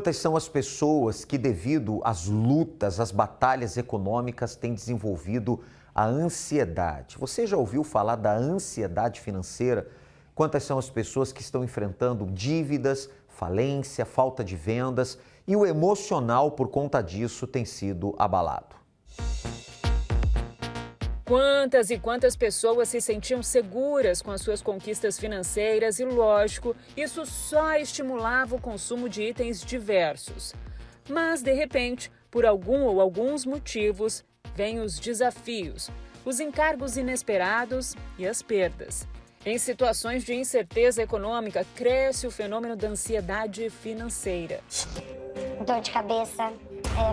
Quantas são as pessoas que, devido às lutas, às batalhas econômicas, têm desenvolvido a ansiedade? Você já ouviu falar da ansiedade financeira? Quantas são as pessoas que estão enfrentando dívidas, falência, falta de vendas e o emocional por conta disso tem sido abalado? Quantas e quantas pessoas se sentiam seguras com as suas conquistas financeiras e, lógico, isso só estimulava o consumo de itens diversos. Mas, de repente, por algum ou alguns motivos, vêm os desafios, os encargos inesperados e as perdas. Em situações de incerteza econômica, cresce o fenômeno da ansiedade financeira. Dor de cabeça,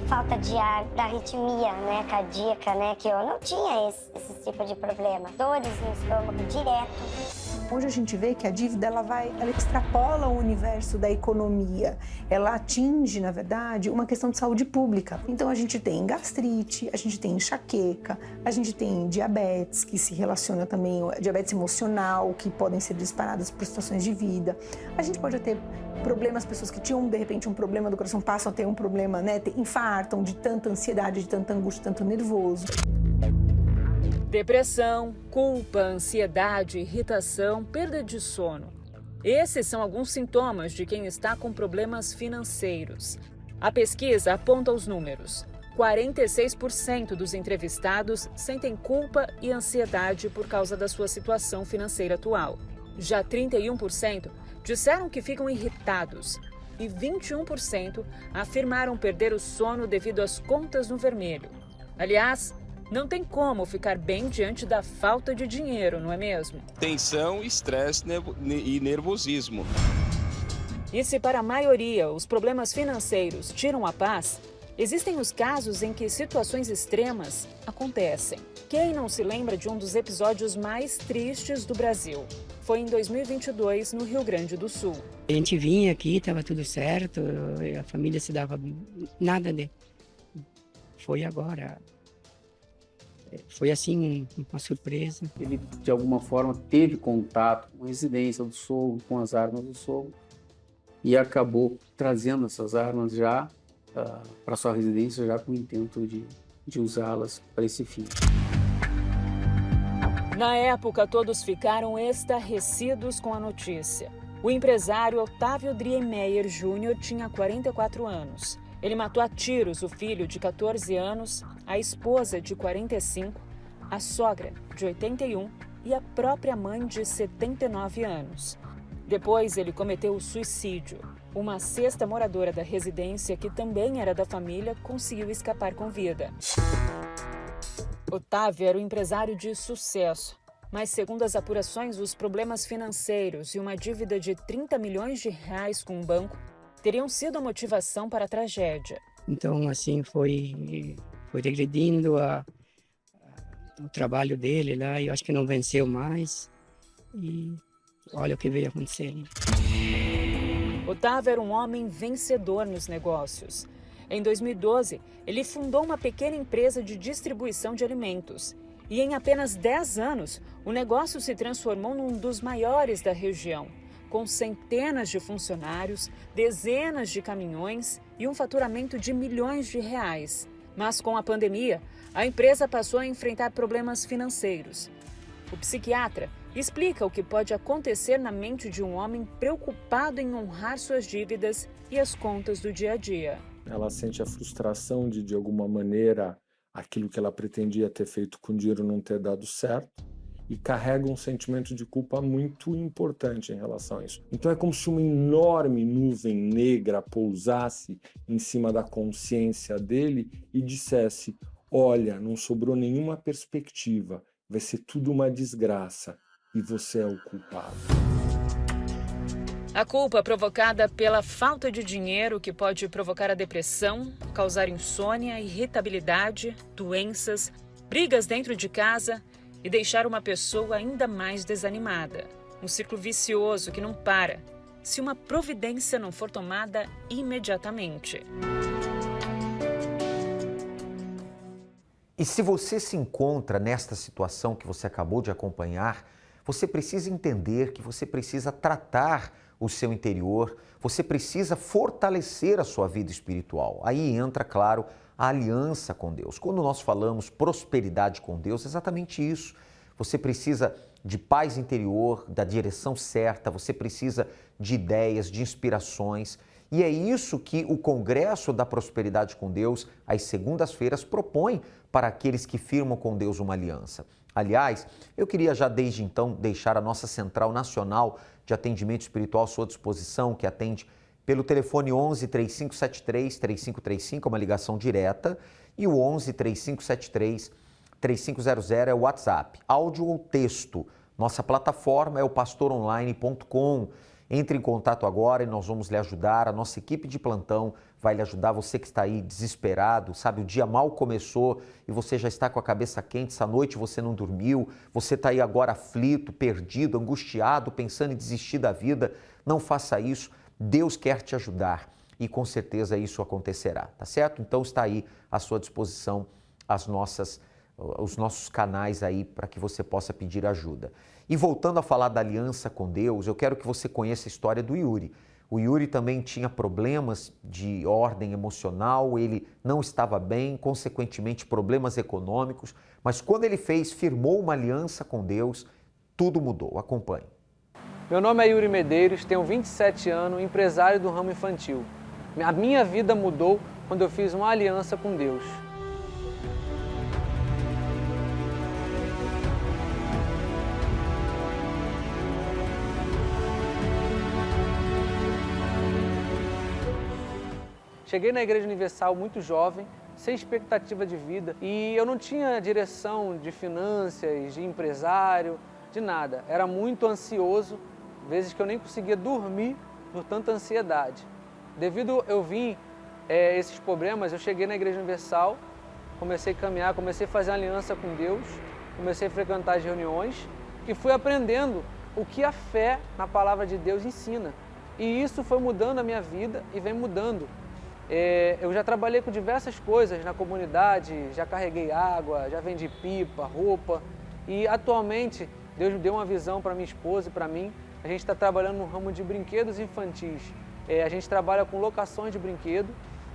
falta de ar, da arritmia, cardíaca, que eu não tinha esse tipo de problema. Dores no estômago direto. Hoje a gente vê que a dívida ela extrapola o universo da economia. Ela atinge, na verdade, uma questão de saúde pública. Então a gente tem gastrite, a gente tem enxaqueca, a gente tem diabetes, que se relaciona também, diabetes emocional, que podem ser disparadas por situações de vida. A gente pode ter problemas, pessoas que tinham, de repente, um problema do coração, passam a ter um problema, infartam de tanta ansiedade, de tanta angústia, tanto nervoso. Depressão, culpa, ansiedade, irritação, perda de sono. Esses são alguns sintomas de quem está com problemas financeiros. A pesquisa aponta os números. 46% dos entrevistados sentem culpa e ansiedade por causa da sua situação financeira atual. Já 31% disseram que ficam irritados e 21% afirmaram perder o sono devido às contas no vermelho. Aliás, não tem como ficar bem diante da falta de dinheiro, não é mesmo? Tensão, estresse e nervosismo. E se para a maioria os problemas financeiros tiram a paz, existem os casos em que situações extremas acontecem. Quem não se lembra de um dos episódios mais tristes do Brasil? Foi em 2022, no Rio Grande do Sul. A gente vinha aqui, estava tudo certo, a família se dava nada de... Foi agora. Foi assim, uma surpresa. Ele, de alguma forma, teve contato com a residência do sogro, com as armas do sogro, e acabou trazendo essas armas já para sua residência, já com o intento de usá-las para esse fim. Na época, todos ficaram estarrecidos com a notícia. O empresário Otávio Driemeyer Júnior tinha 44 anos. Ele matou a tiros o filho de 14 anos, a esposa de 45, a sogra de 81 e a própria mãe de 79 anos. Depois, ele cometeu o suicídio. Uma sexta moradora da residência, que também era da família, conseguiu escapar com vida. Otávio era um empresário de sucesso, mas segundo as apurações, os problemas financeiros e uma dívida de 30 milhões de reais com um banco teriam sido a motivação para a tragédia. Então, assim, foi regredindo o trabalho dele lá, e eu acho que não venceu mais. E olha o que veio acontecer. Otávio era um homem vencedor nos negócios. Em 2012, ele fundou uma pequena empresa de distribuição de alimentos. E em apenas 10 anos, o negócio se transformou num dos maiores da região, com centenas de funcionários, dezenas de caminhões e um faturamento de milhões de reais. Mas com a pandemia, a empresa passou a enfrentar problemas financeiros. O psiquiatra explica o que pode acontecer na mente de um homem preocupado em honrar suas dívidas e as contas do dia a dia. Ela sente a frustração de alguma maneira, aquilo que ela pretendia ter feito com o dinheiro não ter dado certo, e carrega um sentimento de culpa muito importante em relação a isso. Então é como se uma enorme nuvem negra pousasse em cima da consciência dele e dissesse: olha, não sobrou nenhuma perspectiva, vai ser tudo uma desgraça e você é o culpado. A culpa provocada pela falta de dinheiro, que pode provocar a depressão, causar insônia, irritabilidade, doenças, brigas dentro de casa e deixar uma pessoa ainda mais desanimada. Um ciclo vicioso que não para, se uma providência não for tomada imediatamente. E se você se encontra nesta situação que você acabou de acompanhar, você precisa entender que você precisa tratar o seu interior, você precisa fortalecer a sua vida espiritual. Aí entra, claro, a aliança com Deus. Quando nós falamos prosperidade com Deus, é exatamente isso. Você precisa de paz interior, da direção certa, você precisa de ideias, de inspirações. E é isso que o Congresso da Prosperidade com Deus, às segundas-feiras, propõe para aqueles que firmam com Deus uma aliança. Aliás, eu queria já desde então deixar a nossa Central Nacional de Atendimento Espiritual à sua disposição, que atende pelo telefone 11 3573 3535, uma ligação direta, e o 11 3573 3500 é o WhatsApp, áudio ou texto. Nossa plataforma é o pastoronline.com. Entre em contato agora e nós vamos lhe ajudar. A nossa equipe de plantão vai lhe ajudar. Você que está aí desesperado, sabe, o dia mal começou e você já está com a cabeça quente, essa noite você não dormiu, você está aí agora aflito, perdido, angustiado, pensando em desistir da vida. Não faça isso. Deus quer te ajudar e com certeza isso acontecerá, tá certo? Então está aí à sua disposição os nossos canais aí para que você possa pedir ajuda. E voltando a falar da aliança com Deus, eu quero que você conheça a história do Yuri. O Yuri também tinha problemas de ordem emocional, ele não estava bem, consequentemente problemas econômicos, mas quando ele firmou uma aliança com Deus, tudo mudou. Acompanhe. Meu nome é Yuri Medeiros, tenho 27 anos, empresário do ramo infantil. A minha vida mudou quando eu fiz uma aliança com Deus. Cheguei na Igreja Universal muito jovem, sem expectativa de vida, e eu não tinha direção de finanças, de empresário, de nada. Era muito ansioso, vezes que eu nem conseguia dormir por tanta ansiedade. Devido eu vir esses problemas, eu cheguei na Igreja Universal, comecei a caminhar, comecei a fazer uma aliança com Deus, comecei a frequentar as reuniões e fui aprendendo o que a fé na palavra de Deus ensina. E isso foi mudando a minha vida e vem mudando. Eu já trabalhei com diversas coisas na comunidade, já carreguei água, já vendi pipa, roupa e atualmente Deus me deu uma visão para minha esposa e para mim. A gente está trabalhando no ramo de brinquedos infantis. A gente trabalha com locações de brinquedo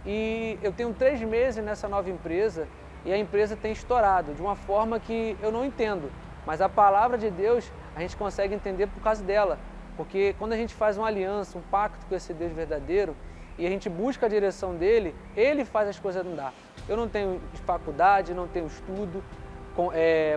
e eu tenho 3 meses nessa nova empresa e a empresa tem estourado de uma forma que eu não entendo, mas a palavra de Deus a gente consegue entender por causa dela, porque quando a gente faz uma aliança, um pacto com esse Deus verdadeiro, e a gente busca a direção dele, ele faz as coisas andar. Eu não tenho faculdade, não tenho estudo,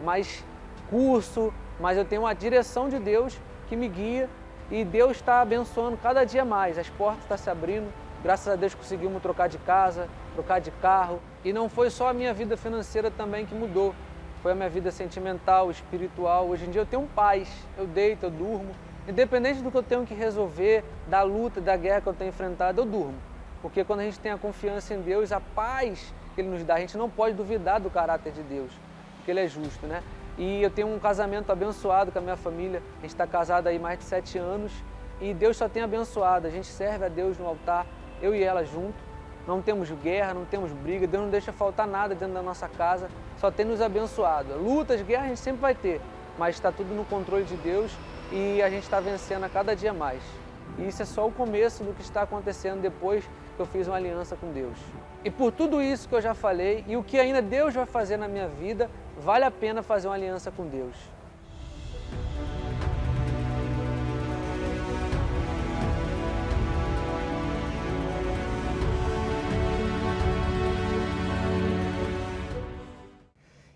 mais curso, mas eu tenho uma direção de Deus que me guia e Deus está abençoando cada dia mais. As portas estão se abrindo, graças a Deus conseguimos trocar de casa, trocar de carro. E não foi só a minha vida financeira também que mudou, foi a minha vida sentimental, espiritual. Hoje em dia eu tenho paz, eu deito, eu durmo. Independente do que eu tenho que resolver, da luta, da guerra que eu tenho enfrentado, eu durmo. Porque quando a gente tem a confiança em Deus, a paz que Ele nos dá, a gente não pode duvidar do caráter de Deus, porque Ele é justo, né? E eu tenho um casamento abençoado com a minha família, a gente está casado aí mais de 7 anos e Deus só tem abençoado, a gente serve a Deus no altar, eu e ela junto, não temos guerra, não temos briga, Deus não deixa faltar nada dentro da nossa casa, só tem nos abençoado. Lutas, guerra a gente sempre vai ter, mas está tudo no controle de Deus e a gente está vencendo a cada dia mais. E isso é só o começo do que está acontecendo depois que eu fiz uma aliança com Deus. E por tudo isso que eu já falei e o que ainda Deus vai fazer na minha vida, vale a pena fazer uma aliança com Deus.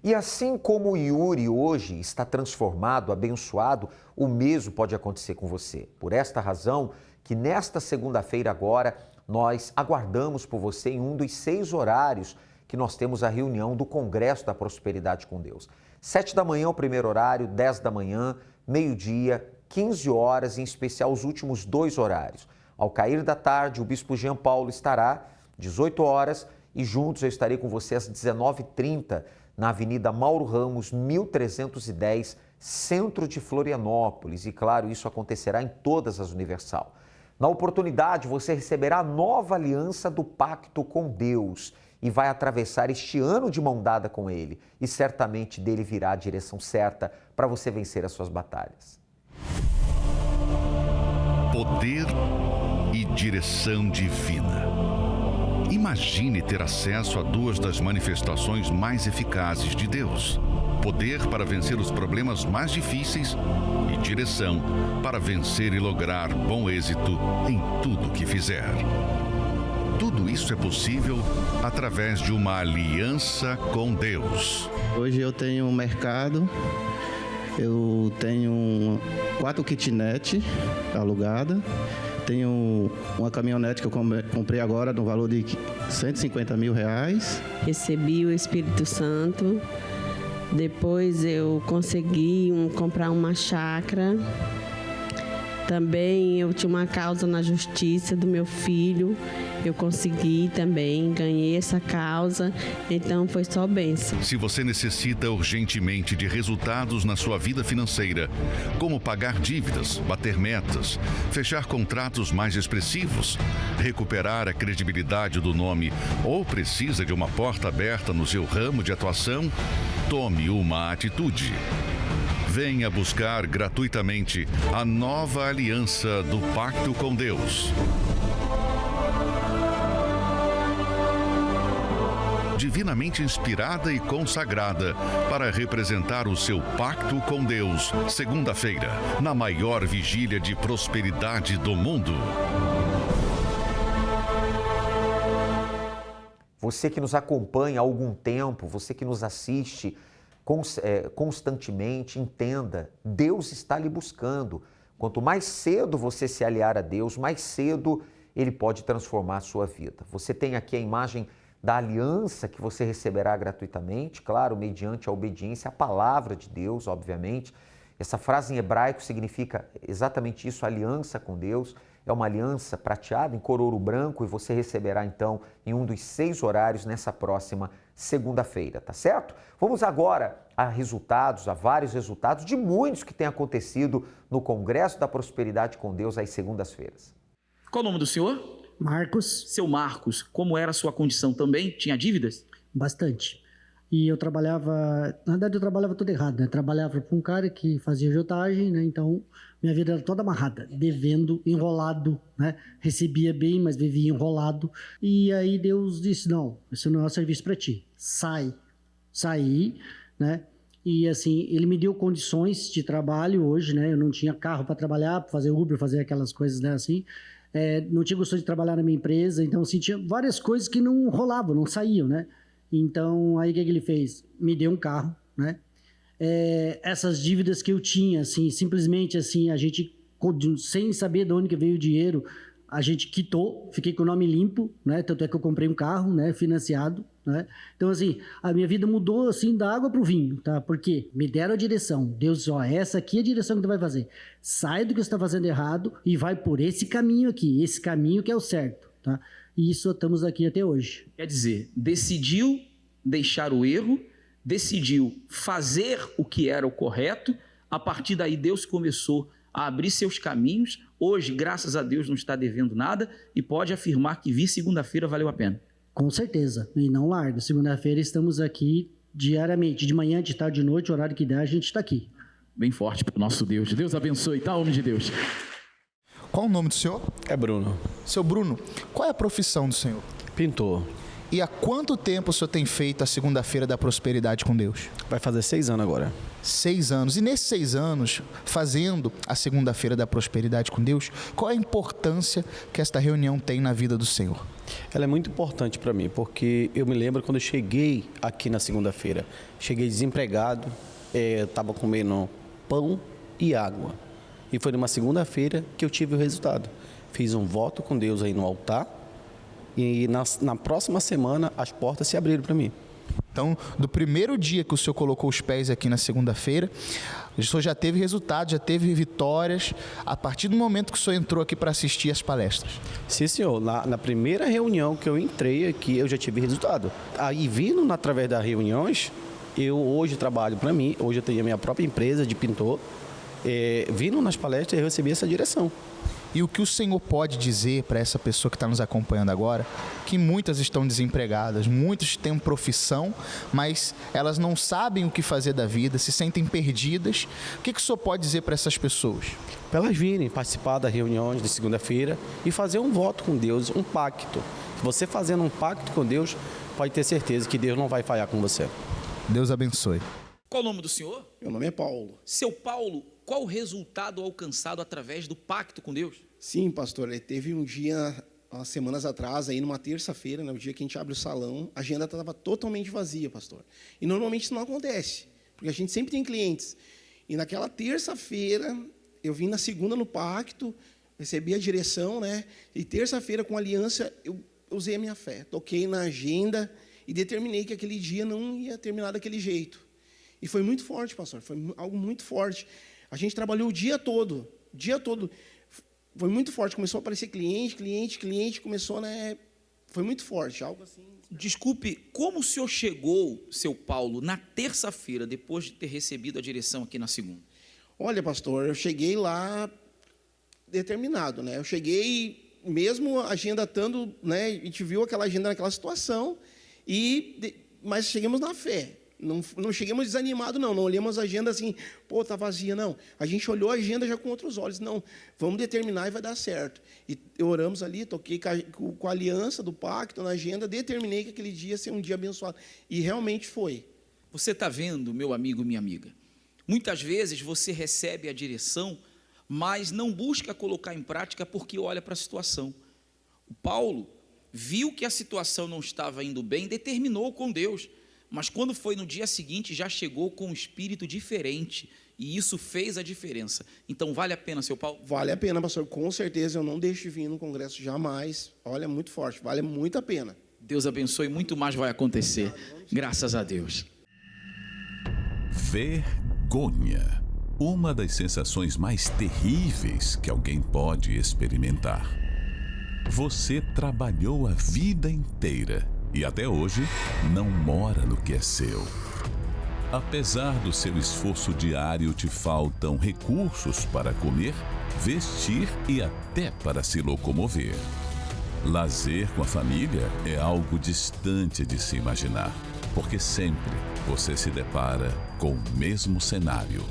E assim como o Yuri hoje está transformado, abençoado, o mesmo pode acontecer com você. Por esta razão que nesta segunda-feira agora nós aguardamos por você em um dos 6 horários que nós temos a reunião do Congresso da Prosperidade com Deus. 7 da manhã o primeiro horário, 10 da manhã, meio-dia, 15 horas, em especial os últimos 2 horários. Ao cair da tarde, o Bispo Jean Paulo estará, 18 horas, e juntos eu estarei com você às 19h30, na Avenida Mauro Ramos, 1310, centro de Florianópolis. E claro, isso acontecerá em todas as Universal. Na oportunidade, você receberá a nova aliança do pacto com Deus e vai atravessar este ano de mão dada com Ele. E certamente dele virá a direção certa para você vencer as suas batalhas. Poder e direção divina. Imagine ter acesso a duas das manifestações mais eficazes de Deus. Poder para vencer os problemas mais difíceis e direção para vencer e lograr bom êxito em tudo que fizer. Tudo isso é possível através de uma aliança com Deus. Hoje eu tenho um mercado, eu tenho 4 kitnet alugadas, tenho uma caminhonete que eu comprei agora no valor de R$150 mil. Recebi o Espírito Santo, depois eu consegui comprar uma chácara. Também eu tinha uma causa na justiça do meu filho, eu consegui também, ganhei essa causa, então foi só bênção. Se você necessita urgentemente de resultados na sua vida financeira, como pagar dívidas, bater metas, fechar contratos mais expressivos, recuperar a credibilidade do nome ou precisa de uma porta aberta no seu ramo de atuação, tome uma atitude. Venha buscar gratuitamente a nova aliança do Pacto com Deus. Divinamente inspirada e consagrada para representar o seu pacto com Deus, segunda-feira, na maior vigília de prosperidade do mundo. Você que nos acompanha há algum tempo, você que nos assiste constantemente, entenda, Deus está lhe buscando. Quanto mais cedo você se aliar a Deus, mais cedo Ele pode transformar a sua vida. Você tem aqui a imagem da aliança que você receberá gratuitamente, claro, mediante a obediência à palavra de Deus, obviamente. Essa frase em hebraico significa exatamente isso, aliança com Deus. É uma aliança prateada em cor ouro branco e você receberá então em um dos 6 horários nessa próxima segunda-feira, tá certo? Vamos agora a vários resultados de muitos que têm acontecido no Congresso da Prosperidade com Deus às segundas-feiras. Qual o nome do senhor? Marcos. Seu Marcos, como era a sua condição também? Tinha dívidas? Bastante. E eu trabalhava, na verdade eu trabalhava tudo errado, né? Trabalhava para um cara que fazia agiotagem, né? Então minha vida era toda amarrada, devendo, enrolado, né? Recebia bem, mas vivia enrolado. E aí Deus disse, não, isso não é um serviço para ti, sai. Saí, né? E assim, ele me deu condições de trabalho hoje, né? Eu não tinha carro para trabalhar, para fazer Uber, fazer aquelas coisas, né? Assim, não tinha gosto de trabalhar na minha empresa, então assim, tinha várias coisas que não rolavam, não saíam, né? Então, aí o que ele fez? Me deu um carro, né? Essas dívidas que eu tinha, assim, simplesmente assim, a gente, sem saber de onde que veio o dinheiro, a gente quitou, fiquei com o nome limpo, né? Tanto é que eu comprei um carro, né? Financiado, né? Então, assim, a minha vida mudou, assim, da água para o vinho, tá? Porque me deram a direção. Deus disse, ó, essa aqui é a direção que tu vai fazer. Sai do que você está fazendo errado e vai por esse caminho aqui, esse caminho que é o certo, tá? E isso estamos aqui até hoje. Quer dizer, decidiu deixar o erro, decidiu fazer o que era o correto, a partir daí Deus começou a abrir seus caminhos. Hoje, graças a Deus, não está devendo nada e pode afirmar que vir segunda-feira valeu a pena. Com certeza, e não largo. Segunda-feira estamos aqui diariamente, de manhã, de tarde, de noite, o horário que der, a gente está aqui. Bem forte para o nosso Deus. Deus abençoe, tá, homem de Deus. Qual o nome do senhor? É Bruno. Seu Bruno, qual é a profissão do senhor? Pintor. E há quanto tempo o senhor tem feito a segunda-feira da prosperidade com Deus? Vai fazer 6 anos agora. 6 anos. E nesses 6 anos, fazendo a segunda-feira da prosperidade com Deus, qual é a importância que esta reunião tem na vida do Senhor? Ela é muito importante para mim, porque eu me lembro quando eu cheguei aqui na segunda-feira. Cheguei desempregado, estava comendo pão e água. E foi numa segunda-feira que eu tive o resultado. Fiz um voto com Deus aí no altar e na próxima semana as portas se abriram para mim. Então, do primeiro dia que o senhor colocou os pés aqui na segunda-feira, o senhor já teve resultados, já teve vitórias, a partir do momento que o senhor entrou aqui para assistir as palestras? Sim, senhor. Na primeira reunião que eu entrei aqui, eu já tive resultado. Aí, vindo através das reuniões, eu hoje trabalho para mim, hoje eu tenho a minha própria empresa de pintor. Vindo nas palestras, eu recebi essa direção. E o que o Senhor pode dizer para essa pessoa que está nos acompanhando agora, que muitas estão desempregadas, muitas têm profissão, mas elas não sabem o que fazer da vida, se sentem perdidas. O que o Senhor pode dizer para essas pessoas? Para elas virem participar das reuniões de segunda-feira e fazer um voto com Deus, um pacto. Você fazendo um pacto com Deus, pode ter certeza que Deus não vai falhar com você. Deus abençoe. Qual o nome do senhor? Meu nome é Paulo. Seu Paulo, qual o resultado alcançado através do pacto com Deus? Sim, pastor, teve um dia, umas semanas atrás, aí numa terça-feira, né, o dia que a gente abre o salão, a agenda estava totalmente vazia, pastor. E normalmente isso não acontece, porque a gente sempre tem clientes. E naquela terça-feira, eu vim na segunda no pacto, recebi a direção, né? E terça-feira, com a aliança, eu usei a minha fé. Toquei na agenda e determinei que aquele dia não ia terminar daquele jeito. E foi muito forte, pastor, foi algo muito forte. A gente trabalhou o dia todo, foi muito forte. Começou a aparecer cliente, começou, né? Foi muito forte, algo assim. Desculpe, como o senhor chegou, seu Paulo, na terça-feira, depois de ter recebido a direção aqui na segunda? Olha, pastor, eu cheguei lá determinado, né? Eu cheguei, mesmo a agenda estando, né? A gente viu aquela agenda naquela situação, mas chegamos na fé. Não chegamos desanimados, não olhamos a agenda assim, pô, está vazia, não. A gente olhou a agenda já com outros olhos, não, vamos determinar e vai dar certo. E oramos ali, toquei com a aliança do pacto na agenda, determinei que aquele dia ia ser um dia abençoado. E realmente foi. Você está vendo, meu amigo e minha amiga, muitas vezes você recebe a direção, mas não busca colocar em prática porque olha para a situação. O Paulo viu que a situação não estava indo bem, determinou com Deus, mas quando foi no dia seguinte, já chegou com um espírito diferente, e isso fez a diferença. Então, vale a pena, seu Paulo? Vale a pena, pastor, com certeza, eu não deixo de vir no congresso jamais. Olha, muito forte, vale muito a pena. Deus abençoe, muito mais vai acontecer, graças a Deus. Vergonha. Uma das sensações mais terríveis que alguém pode experimentar. Você trabalhou a vida inteira e até hoje não mora no que é seu. Apesar do seu esforço diário, te faltam recursos para comer, vestir e até para se locomover. Lazer com a família é algo distante de se imaginar, porque sempre você se depara com o mesmo cenário: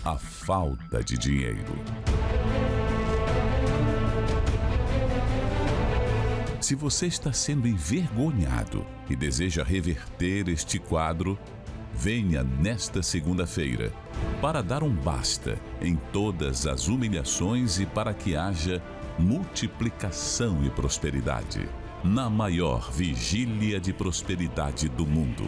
a falta de dinheiro. Se você está sendo envergonhado e deseja reverter este quadro, venha nesta segunda-feira para dar um basta em todas as humilhações e para que haja multiplicação e prosperidade na maior vigília de prosperidade do mundo.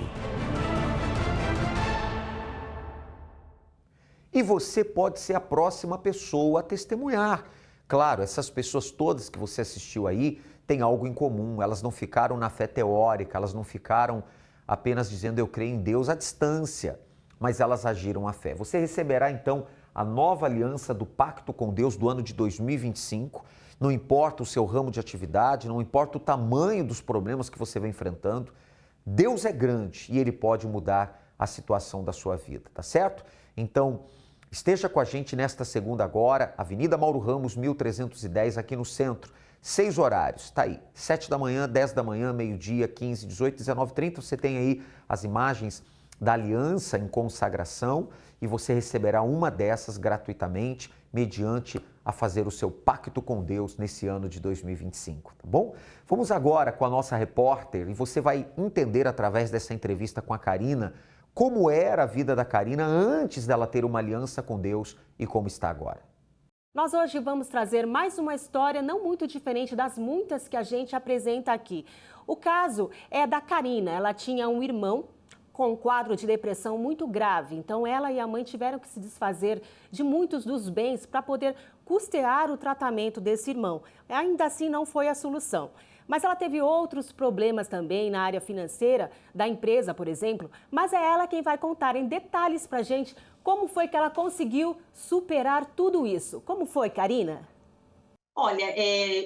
E você pode ser a próxima pessoa a testemunhar. Claro, essas pessoas todas que você assistiu aí têm algo em comum. Elas não ficaram na fé teórica, elas não ficaram apenas dizendo eu creio em Deus à distância, mas elas agiram à fé. Você receberá então a nova aliança do pacto com Deus do ano de 2025. Não importa o seu ramo de atividade, não importa o tamanho dos problemas que você vem enfrentando, Deus é grande e Ele pode mudar a situação da sua vida, tá certo? Então, esteja com a gente nesta segunda agora, Avenida Mauro Ramos, 1310, aqui no centro. 6 horários, tá aí, 7 da manhã, 10 da manhã, meio-dia, 15, 18, 19, 30, você tem aí as imagens da aliança em consagração e você receberá uma dessas gratuitamente, mediante a fazer o seu pacto com Deus nesse ano de 2025, tá bom? Vamos agora com a nossa repórter e você vai entender através dessa entrevista com a Karina como era a vida da Karina antes dela ter uma aliança com Deus e como está agora. Nós hoje vamos trazer mais uma história não muito diferente das muitas que a gente apresenta aqui. O caso é da Karina. Ela tinha um irmão com um quadro de depressão muito grave. Então, ela e a mãe tiveram que se desfazer de muitos dos bens para poder custear o tratamento desse irmão. Ainda assim, não foi a solução. Mas ela teve outros problemas também na área financeira da empresa, por exemplo. Mas é ela quem vai contar em detalhes para a gente como foi que ela conseguiu superar tudo isso. Como foi, Karina? Olha,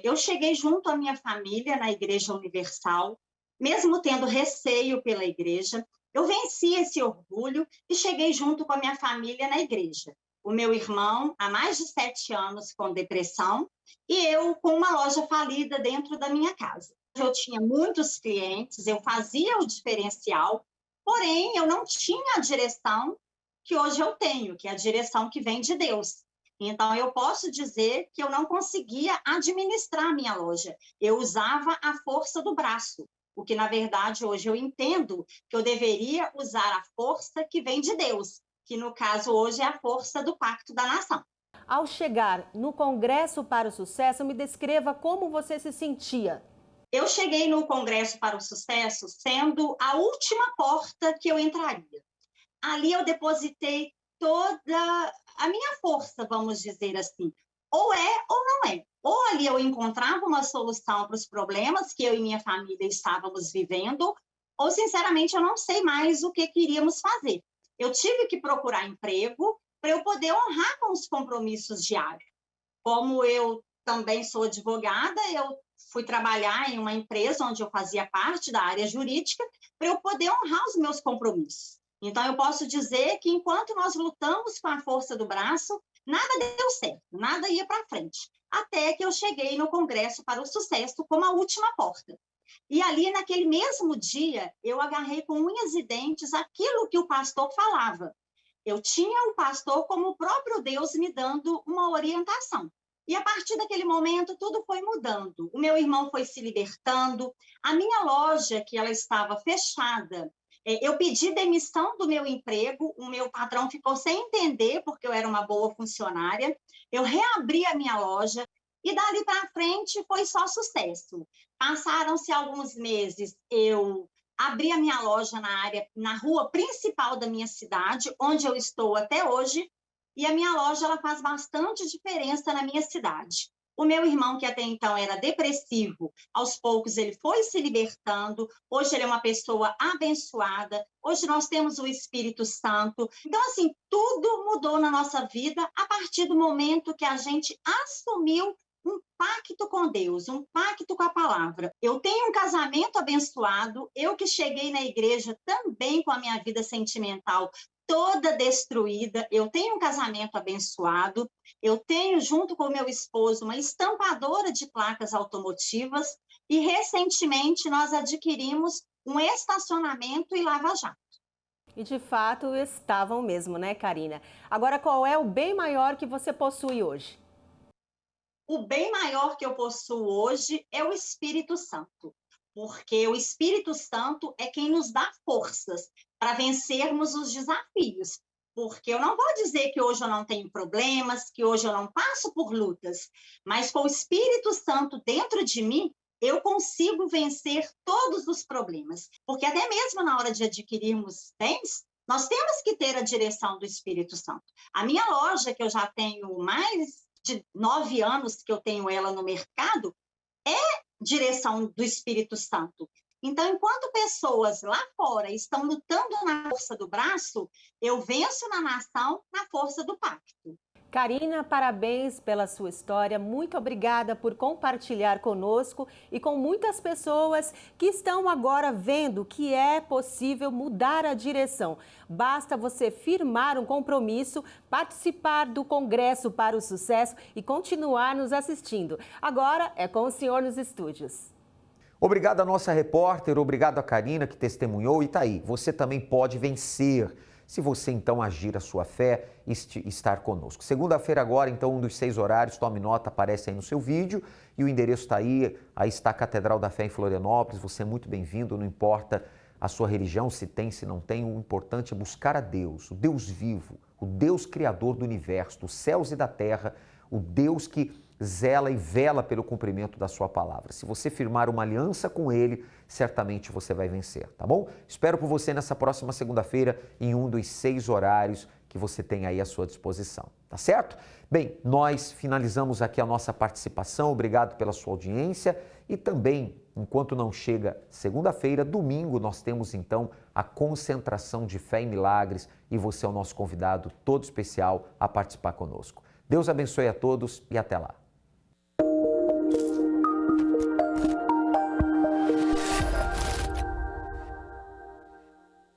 eu cheguei junto à minha família na Igreja Universal, mesmo tendo receio pela igreja. Eu venci esse orgulho e cheguei junto com a minha família na igreja. o meu irmão há mais de 7 anos com depressão e eu com uma loja falida dentro da minha casa. Eu tinha muitos clientes, eu fazia o diferencial, porém eu não tinha a direção que hoje eu tenho, que é a direção que vem de Deus. Então, eu posso dizer que eu não conseguia administrar a minha loja. Eu usava a força do braço, o que, na verdade, hoje eu entendo que eu deveria usar a força que vem de Deus, que, no caso, hoje é a força do Pacto da Nação. Ao chegar no Congresso para o Sucesso, me descreva como você se sentia. Eu cheguei no Congresso para o Sucesso sendo a última porta que eu entraria. Ali eu depositei toda a minha força, vamos dizer assim. Ou é ou não é. Ou ali eu encontrava uma solução para os problemas que eu e minha família estávamos vivendo, ou, sinceramente, eu não sei mais o que queríamos fazer. Eu tive que procurar emprego para eu poder honrar com os compromissos diários. Como eu também sou advogada, eu fui trabalhar em uma empresa onde eu fazia parte da área jurídica para eu poder honrar os meus compromissos. Então, eu posso dizer que enquanto nós lutamos com a força do braço, nada deu certo, nada ia para frente. Até que eu cheguei no Congresso para o Sucesso como a última porta. E ali, naquele mesmo dia, eu agarrei com unhas e dentes aquilo que o pastor falava. Eu tinha o pastor como o próprio Deus me dando uma orientação. E a partir daquele momento, tudo foi mudando. O meu irmão foi se libertando. A minha loja, que ela estava fechada, eu pedi demissão do meu emprego, o meu patrão ficou sem entender, porque eu era uma boa funcionária. Eu reabri a minha loja e dali para frente foi só sucesso. Passaram-se alguns meses, eu abri a minha loja na rua principal da minha cidade, onde eu estou até hoje, e a minha loja ela faz bastante diferença na minha cidade. O meu irmão, que até então era depressivo, aos poucos ele foi se libertando, hoje ele é uma pessoa abençoada, hoje nós temos o Espírito Santo. Então, assim, tudo mudou na nossa vida a partir do momento que a gente assumiu um pacto com Deus, um pacto com a palavra. Eu tenho um casamento abençoado, eu que cheguei na igreja também com a minha vida sentimental toda destruída, eu tenho um casamento abençoado, eu tenho, junto com o meu esposo, uma estampadora de placas automotivas e, recentemente, nós adquirimos um estacionamento e lava-jato. E, de fato, estavam mesmo, né, Karina? Agora, qual é o bem maior que você possui hoje? O bem maior que eu possuo hoje é o Espírito Santo, porque o Espírito Santo é quem nos dá forças para vencermos os desafios. Porque eu não vou dizer que hoje eu não tenho problemas, que hoje eu não passo por lutas, mas com o Espírito Santo dentro de mim, eu consigo vencer todos os problemas. Porque até mesmo na hora de adquirirmos bens, nós temos que ter a direção do Espírito Santo. A minha loja, que eu já tenho mais de 9 anos que eu tenho ela no mercado, é direção do Espírito Santo. Então, enquanto pessoas lá fora estão lutando na força do braço, eu venço na nação na força do pacto. Karina, parabéns pela sua história. Muito obrigada por compartilhar conosco e com muitas pessoas que estão agora vendo que é possível mudar a direção. Basta você firmar um compromisso, participar do Congresso para o Sucesso e continuar nos assistindo. Agora é com o senhor nos estúdios. Obrigado à nossa repórter, obrigado a Karina que testemunhou. E tá aí, você também pode vencer, se você então agir a sua fé e estar conosco. Segunda-feira agora, então, um dos 6 horários, tome nota, aparece aí no seu vídeo. E o endereço está aí está a Catedral da Fé em Florianópolis. Você é muito bem-vindo, não importa a sua religião, se tem, se não tem. O importante é buscar a Deus, o Deus vivo, o Deus criador do universo, dos céus e da terra, o Deus que zela e vela pelo cumprimento da sua palavra. Se você firmar uma aliança com Ele, certamente você vai vencer, tá bom? Espero por você nessa próxima segunda-feira em um dos 6 horários que você tem aí à sua disposição, tá certo? Bem, nós finalizamos aqui a nossa participação, obrigado pela sua audiência e também, enquanto não chega segunda-feira, domingo nós temos então a concentração de fé e milagres e você é o nosso convidado todo especial a participar conosco. Deus abençoe a todos e até lá.